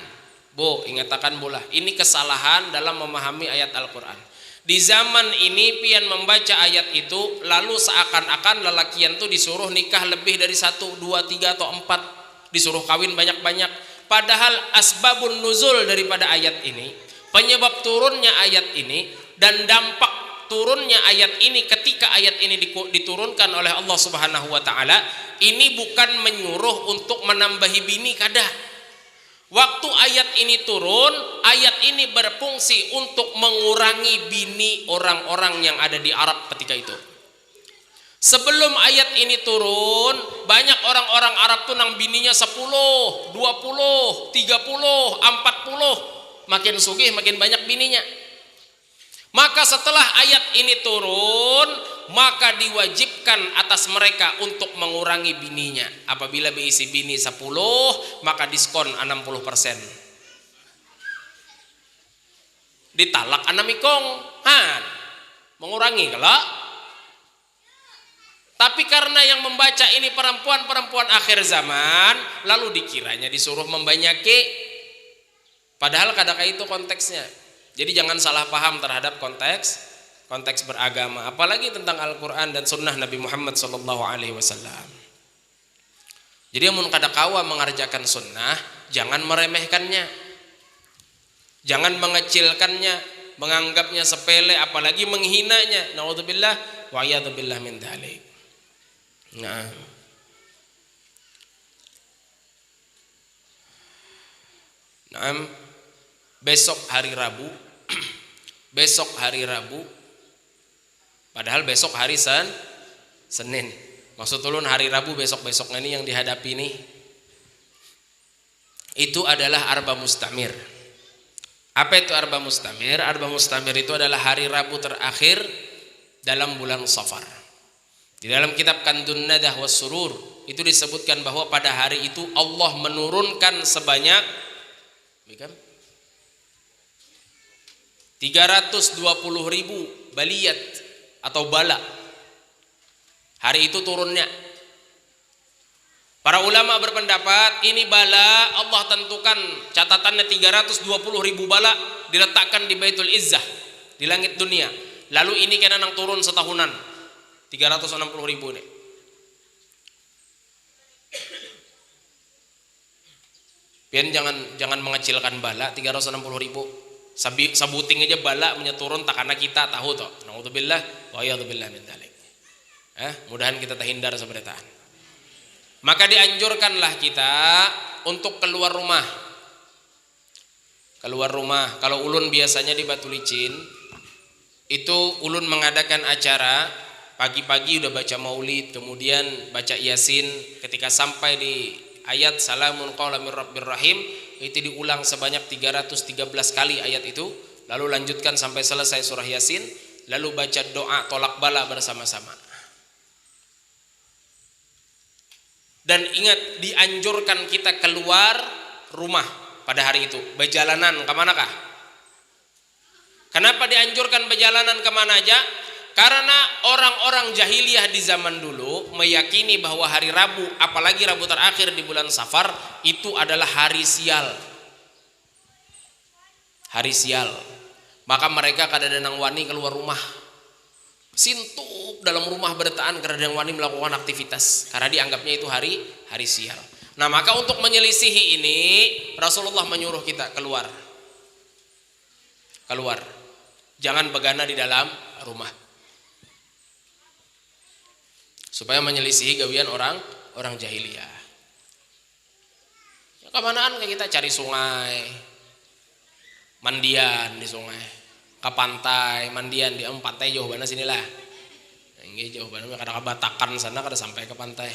Bu, ingatakan bola. Ini kesalahan dalam memahami ayat Al-Quran. Di zaman ini pian membaca ayat itu, lalu seakan-akan lalakian tuh disuruh nikah lebih dari 1, 2, 3 atau 4, disuruh kawin banyak-banyak. Padahal asbabun nuzul daripada ayat ini, penyebab turunnya ayat ini dan dampak turunnya ayat ini ketika ayat ini diturunkan oleh Allah Subhanahu wa taala, ini bukan menyuruh untuk menambahi bini kada. Waktu ayat ini turun, ayat ini berfungsi untuk mengurangi bini orang-orang yang ada di Arab ketika itu. Sebelum ayat ini turun, banyak orang-orang Arab tuh nang bininya 10, 20, 30, 40. Makin sugih makin banyak bininya. Maka setelah ayat ini turun, maka diwajibkan atas mereka untuk mengurangi bininya. Apabila berisi bini 10, maka diskon 60%. Ditalak anamikong, mengurangi kalau. Tapi karena yang membaca ini perempuan-perempuan akhir zaman, lalu dikiranya disuruh membanyaki. Padahal kadang itu konteksnya. Jadi jangan salah paham terhadap konteks beragama, apalagi tentang Al-Quran dan Sunnah Nabi Muhammad SAW. Jadi amun kada kawa mengerjakan sunnah, jangan meremehkannya, jangan mengecilkannya, menganggapnya sepele, apalagi menghinanya. Naudzubillah wa a'yadzubillah min dzalik. Besok hari Rabu, padahal besok hari Senin. Maksud ulun hari Rabu besok ini yang dihadapi ini, itu adalah Arba Mustamir. Apa itu Arba Mustamir? Arba Mustamir itu adalah hari Rabu terakhir dalam bulan Safar. Di dalam kitab Kandun Nadah was Surur itu disebutkan bahwa pada hari itu Allah menurunkan sebanyak 320.000 baliyat atau bala. Hari itu turunnya. Para ulama berpendapat ini bala Allah tentukan catatannya 320.000 bala diletakkan di Baitul Izzah di langit dunia. Lalu ini kena nang turun setahunan 360.000 ini. Pian jangan mengecilkan bala 360.000. Sabuting aja bala menyeturun takana kita tahu toh. Naudzubillah wa a'udzubillah min dzalik. Mudahan kita terhindar seperti. Maka dianjurkanlah kita untuk keluar rumah. Keluar rumah. Kalau ulun biasanya di Batu Licin, itu ulun mengadakan acara pagi-pagi udah baca maulid, kemudian baca yasin. Ketika sampai di ayat salamun qaulan mir rabbir rahim, itu diulang sebanyak 313 kali ayat itu. Lalu lanjutkan sampai selesai surah yasin, lalu baca doa tolak bala bersama-sama. Dan ingat, dianjurkan kita keluar rumah pada hari itu. Berjalanan kemanakah? Kenapa dianjurkan berjalanan kemana aja? Karena orang-orang jahiliyah di zaman dulu meyakini bahwa hari Rabu, apalagi Rabu terakhir di bulan Safar, itu adalah hari sial. Hari sial. Maka mereka kadang-kadang wani keluar rumah. Sintup dalam rumah bertahan karena wani melakukan aktivitas karena dianggapnya itu hari sial. Nah, maka untuk menyelisihi ini Rasulullah menyuruh kita keluar. Jangan begana di dalam rumah. Supaya menyelisihi gawian orang jahiliyah. Ya, kemanaan kayak kita cari sungai, mandian di sungai. Ke pantai, mandian di pantai jauh mana sinilah. Ini jauh mana kadang Batakan sana kada sampai ke pantai.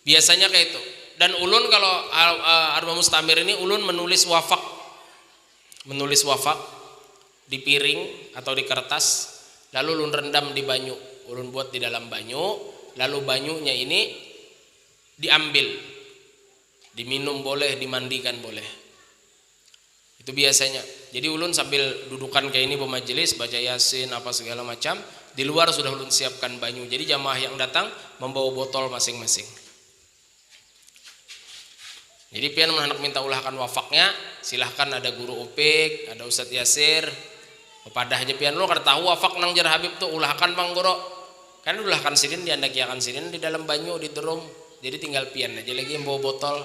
Biasanya kayak itu. Dan ulun kalau Arba Mustamir ini ulun menulis wafak di piring atau di kertas, lalu ulun rendam di banyu. Ulun buat di dalam banyu, lalu banyunya ini diambil, diminum boleh, dimandikan boleh. Itu biasanya. Jadi ulun sambil dudukan kayak ini bermajelis, baca yasin apa segala macam, di luar sudah ulun siapkan banyu. Jadi jamaah yang datang membawa botol masing-masing. Jadi pian hendak minta ulahkan wafaknya, silahkan ada guru upik, ada Ustadz Yasir. Pepadah aja pian lo kada tahu wafak nang jar Habib tuh ulahkan Bang Guru. Kan ulahkan sidin diandakiakan sidin di dalam banyu di drum. Jadi tinggal pian aja lagi yang bawa botol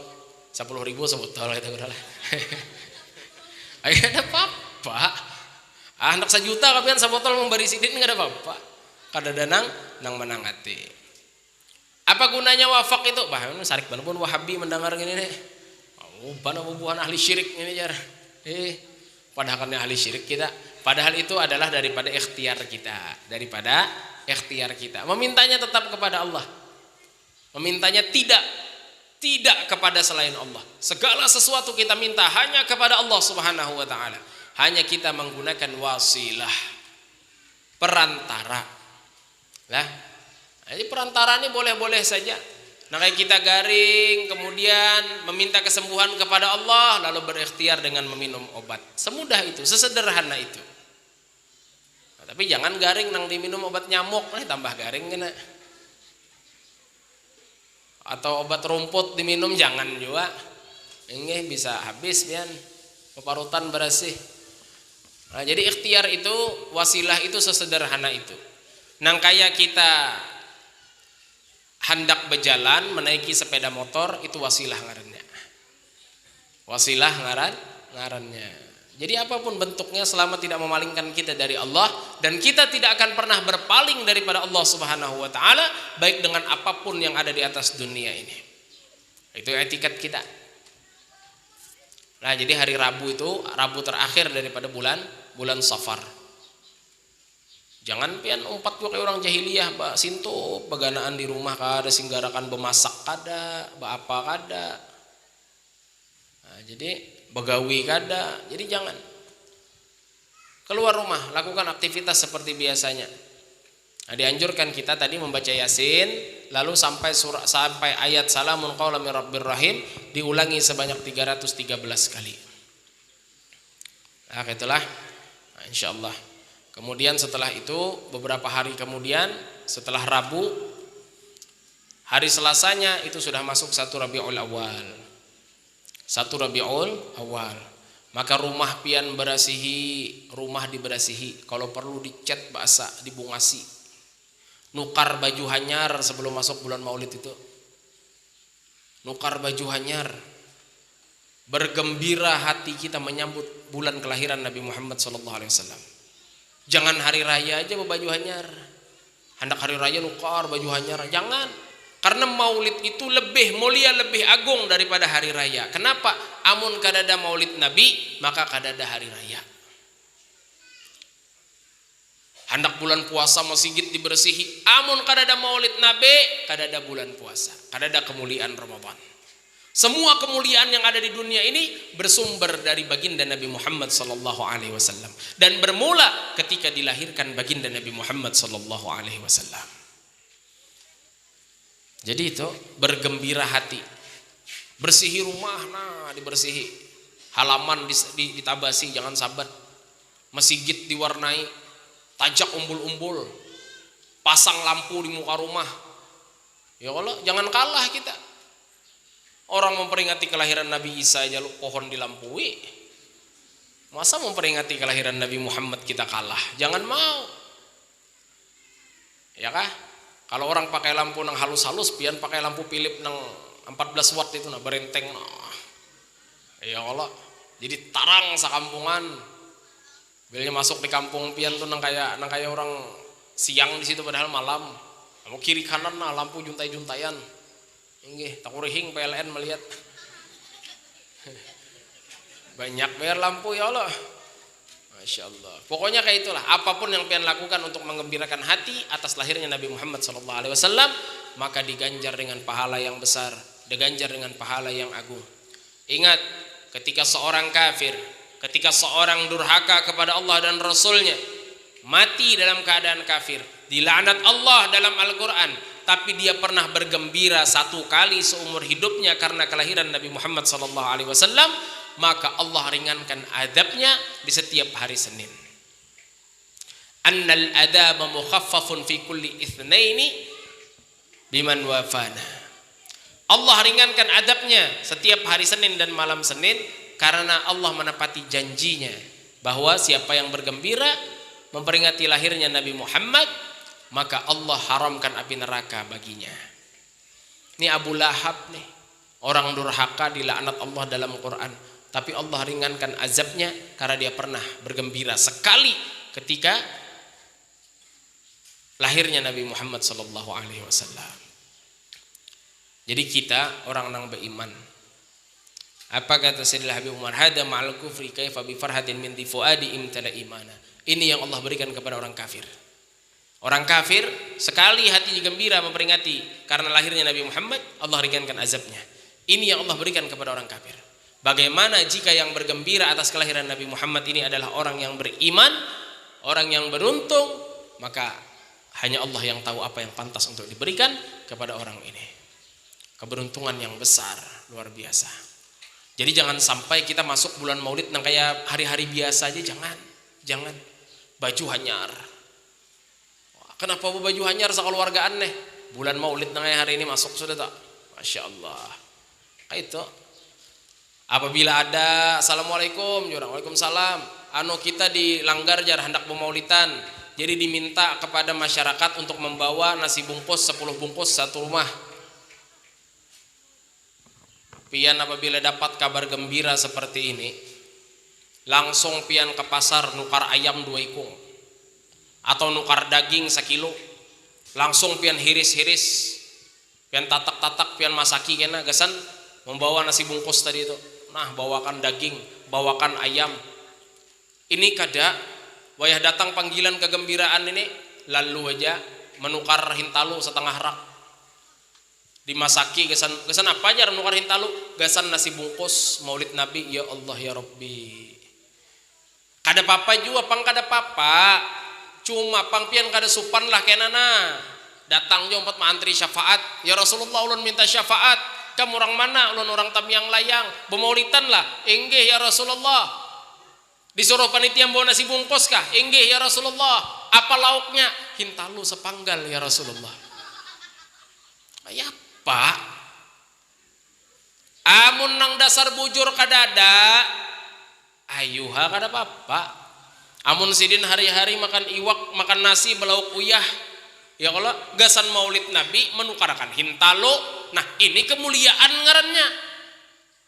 10.000 sebotol itu udah lah. Ayo ada apa-apa. Anak 1 juta kapian sabotol memberi sidin enggak ada apa-apa. Kadang-kadang nang menangati. Apa gunanya wafak itu? Bah, sarik ban pun Wahabi mendengar gini nih. Oh, bana bubuhan ahli syirik ini jar. Padahal ahli syirik kita. Padahal itu adalah daripada ikhtiar kita. Memintanya tetap kepada Allah. Memintanya tidak kepada selain Allah. Segala sesuatu kita minta hanya kepada Allah Subhanahu wa taala. Hanya kita menggunakan wasilah, perantara. Lah, jadi perantara ini boleh-boleh saja. Nah, kayak kita garing kemudian meminta kesembuhan kepada Allah lalu berikhtiar dengan meminum obat. Semudah itu, sesederhana itu. Nah, tapi jangan garing nang diminum obat nyamuk, tambah garing kena. Atau obat rumput diminum jangan juga. Ini bisa habis pian peparutan berasih. Nah, jadi ikhtiar itu, wasilah itu sesederhana itu. Nang kayak kita hendak berjalan menaiki sepeda motor itu wasilah ngarannya. Wasilah ngarannya. Jadi apapun bentuknya selama tidak memalingkan kita dari Allah dan kita tidak akan pernah berpaling daripada Allah Subhanahu wa taala baik dengan apapun yang ada di atas dunia ini. Itu etikat kita. Nah, jadi hari Rabu itu Rabu terakhir daripada bulan Safar. Jangan pian umpat kayak orang jahiliyah sintu beganaan di rumah kada singgarakan bemasak kada, apa kada. Nah, jadi begawi kada. Jadi jangan. Keluar rumah, lakukan aktivitas seperti biasanya. Nah, dianjurkan kita tadi membaca Yasin, lalu sampai ayat salamun qaulan mir rabbir rahim diulangi sebanyak 313 kali. Nah, itulah. Nah, insyaallah. Kemudian setelah itu beberapa hari kemudian setelah Rabu Hari Selasanya itu sudah masuk 1 Rabiul Awal. 1 Rabiul Awal. Maka rumah pian berasihi, rumah diberasihi. Kalau perlu dicat basah, dibungasi. Nukar baju hanyar sebelum masuk bulan Maulid itu. Nukar baju hanyar. Bergembira hati kita menyambut bulan kelahiran Nabi Muhammad SAW. Jangan hari raya aja baju hanyar. Hendak hari raya nukar baju hanyar, jangan. Karena maulid itu lebih mulia, lebih agung daripada hari raya. Kenapa? Amun kadada maulid Nabi, maka kadada hari raya. Hendak bulan puasa masjid dibersihi. Amun kadada maulid Nabi, kadada bulan puasa, kadada kemuliaan Ramadan. Semua kemuliaan yang ada di dunia ini bersumber dari baginda Nabi Muhammad SAW dan bermula ketika dilahirkan baginda Nabi Muhammad SAW. Jadi itu bergembira hati, bersihi rumah, nah dibersihi, halaman ditabasi, jangan sabat, masjid diwarnai, tajak umbul-umbul, pasang lampu di muka rumah. Ya Allah, jangan kalah kita. Orang memperingati kelahiran Nabi Isa aja pohon dilampui. Masa memperingati kelahiran Nabi Muhammad kita kalah? Jangan mau. Ya kah? Kalau orang pakai lampu nang halus-halus, pian pakai lampu Philip nang 14 watt itu nah berenteng nah. Ya Allah. Jadi tarang sakampungan. Bilnya masuk di kampung pian tuh nang kayak orang siang di situ padahal malam. Mau kiri kanan nah lampu juntai-juntayan. Inggih, takurihing PLN melihat. Banyak bayar lampu ya Allah. Masya Allah. Pokoknya kayak itulah. Apapun yang pian lakukan untuk menggembirakan hati atas lahirnya Nabi Muhammad SAW, maka diganjar dengan pahala yang besar, diganjar dengan pahala yang agung. Ingat, ketika seorang kafir, ketika seorang durhaka kepada Allah dan Rasulnya, mati dalam keadaan kafir, dilaknat Allah dalam Al-Quran, tapi dia pernah bergembira satu kali seumur hidupnya karena kelahiran Nabi Muhammad SAW, maka Allah ringankan adabnya di setiap hari Senin. Annal adaba mukhaffafun fi kulli itsnaini biman wafana. Allah ringankan adabnya setiap hari Senin dan malam Senin karena Allah menepati janjinya bahwa siapa yang bergembira memperingati lahirnya Nabi Muhammad, maka Allah haramkan api neraka baginya. Ini Abu Lahab nih, orang durhaka dilaknat Allah dalam Quran, tapi Allah ringankan azabnya karena dia pernah bergembira sekali ketika lahirnya Nabi Muhammad SAW. Jadi kita orang nang beriman. Apa kata Sayyidina Habib Umar? Hada ma'al kufri kaifa bi farhatin min difuadi imtala imana. Ini yang Allah berikan kepada orang kafir. Orang kafir sekali hatinya gembira memperingati karena lahirnya Nabi Muhammad, Allah ringankan azabnya. Ini yang Allah berikan kepada orang kafir. Bagaimana jika yang bergembira atas kelahiran Nabi Muhammad ini adalah orang yang beriman, orang yang beruntung, maka hanya Allah yang tahu apa yang pantas untuk diberikan kepada orang ini. Keberuntungan yang besar, luar biasa. Jadi jangan sampai kita masuk bulan Maulid nang kayak hari-hari biasa aja, jangan. Baju hanyar. Kenapa baju hanyar sekeluargaan nih? Bulan Maulid nang hari ini masuk sudah tak? Masya Allah. Kayak itu. Apabila ada assalamualaikum, waalaikumsalam, kita dilanggar jar hendak pemaulitan, jadi diminta kepada masyarakat untuk membawa nasi bungkus 10 bungkus satu rumah. Pian apabila dapat kabar gembira seperti ini, langsung pian ke pasar nukar ayam 2 ikung atau nukar daging 1 kilo, langsung pian hiris-hiris, pian tatak-tatak, pian masaki kena gasan membawa nasi bungkus tadi itu. Nah, bawakan daging, bawakan ayam. Ini kada wayah datang panggilan kegembiraan ini, lalu aja menukar hintalu setengah rak. Dimasaki gasan apa aja menukar hintalu? Gasan nasi bungkus Maulid Nabi, ya Allah ya Rabbi. Kada papa juga, pang kada papa. Cuma pang pian kada supan lah kenana. Datang jo empat mantri syafaat. Ya Rasulullah ulun minta syafaat. Kamu orang mana? Ulun orang Tamyang Layang. Bemaulitan lah. Enggih ya Rasulullah. Disuruh panitia bawa nasi bungkus kah? Enggih ya Rasulullah. Apa lauknya? Hintalu sepanggal ya Rasulullah. Ya Pak, amun nang dasar bujur kadada ayuha kada apa-apa. Amun sidin hari-hari makan iwak, makan nasi belauk uyah, ya kalau gasan maulid Nabi menukarakan hintalo. Nah ini kemuliaan ngarannya.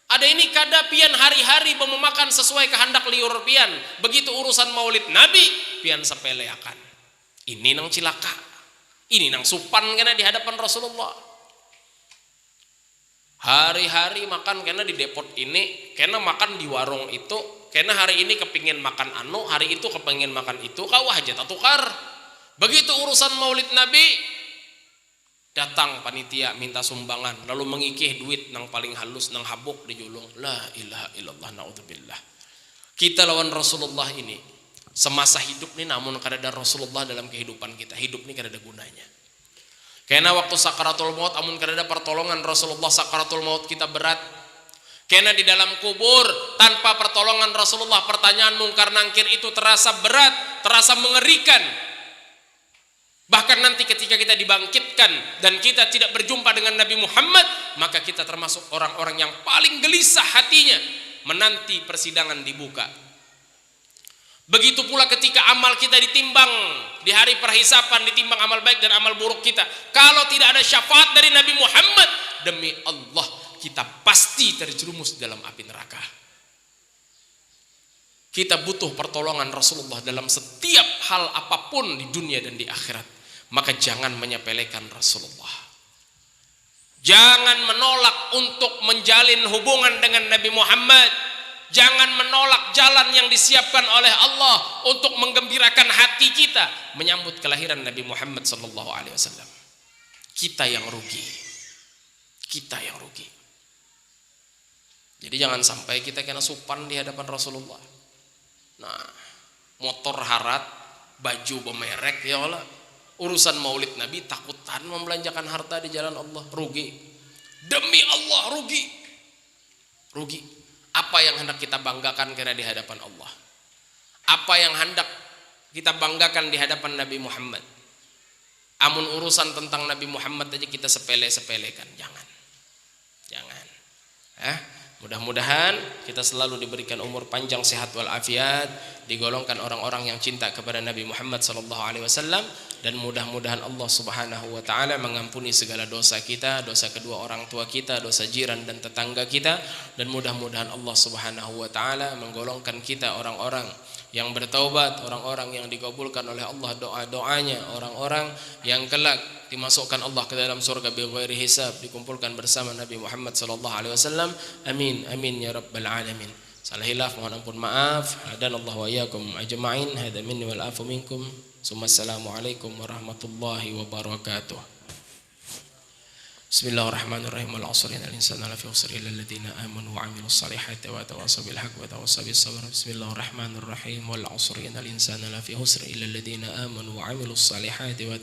Ada ini kada pian hari-hari memakan sesuai kehendak liur pian. Begitu urusan maulid Nabi pian sepeleakan. Ini nang cilaka. Ini nang supan kena di hadapan Rasulullah. Hari-hari makan kena di depot ini, kena makan di warung itu, kena hari ini kepingin makan anu, hari itu kepingin makan itu, kau aja tak tukar. Begitu urusan maulid Nabi, datang panitia minta sumbangan, lalu mengikih duit nang paling halus nang habuk dijulung. La ilaha illallah, naudzubillah. Kita lawan Rasulullah ini semasa hidup nih, namun kada ada Rasulullah dalam kehidupan kita, hidup nih kada ada gunanya. Karena waktu sakaratul maut amun kada ada pertolongan Rasulullah, sakaratul maut kita berat. Karena di dalam kubur tanpa pertolongan Rasulullah, pertanyaan mungkar nangkir itu terasa berat, terasa mengerikan. Bahkan nanti ketika kita dibangkitkan dan kita tidak berjumpa dengan Nabi Muhammad, maka kita termasuk orang-orang yang paling gelisah hatinya menanti persidangan dibuka. Begitu pula ketika amal kita ditimbang di hari perhisapan, ditimbang amal baik dan amal buruk kita. Kalau tidak ada syafaat dari Nabi Muhammad, demi Allah kita pasti terjerumus dalam api neraka. Kita butuh pertolongan Rasulullah dalam setiap hal apapun di dunia dan di akhirat. Maka jangan menyepelekan Rasulullah. Jangan menolak untuk menjalin hubungan dengan Nabi Muhammad. Jangan menolak jalan yang disiapkan oleh Allah untuk menggembirakan hati kita menyambut kelahiran Nabi Muhammad sallallahu alaihi wasallam. Kita yang rugi. Kita yang rugi. Jadi jangan sampai kita kena supan di hadapan Rasulullah. Nah, motor harat, baju bermerek, ya Allah. Urusan maulid Nabi takutan membelanjakan harta di jalan Allah, rugi. Demi Allah rugi. Rugi. Apa yang hendak kita banggakan karena di hadapan Allah? Apa yang hendak kita banggakan di hadapan Nabi Muhammad? Amun urusan tentang Nabi Muhammad aja kita sepele-sepelekan. Jangan. Jangan. Mudah-mudahan kita selalu diberikan umur panjang, sehat walafiat, digolongkan orang-orang yang cinta kepada Nabi Muhammad sallallahu alaihi wasallam, dan mudah-mudahan Allah Subhanahu wa taala mengampuni segala dosa kita, dosa kedua orang tua kita, dosa jiran dan tetangga kita, dan mudah-mudahan Allah Subhanahu wa taala menggolongkan kita orang-orang yang bertaubat, orang-orang yang dikabulkan oleh Allah doa-doanya, orang-orang yang kelak dimasukkan Allah ke dalam surga bighairi hisab, dikumpulkan bersama Nabi Muhammad sallallahu alaihi wasallam. Amin amin ya rabbal alamin. Salah hilaf mohon ampun maaf. Hadanallahu wa iyyakum ajma'in. Hada minni wal afu minkum. Assalamualaikum warahmatullahi wabarakatuh. Bismillahirrahmanirrahim. Wal 'asri innal insana lafi khusr illa alladziina aamanu wa 'amilus salihati wa tawassaw bil haqqi wa tawassaw bis sabr. Bismillahirrahmanirrahim. Wal 'asri innal insana lafi khusr illa alladziina aamanu wa 'amilus salihati wa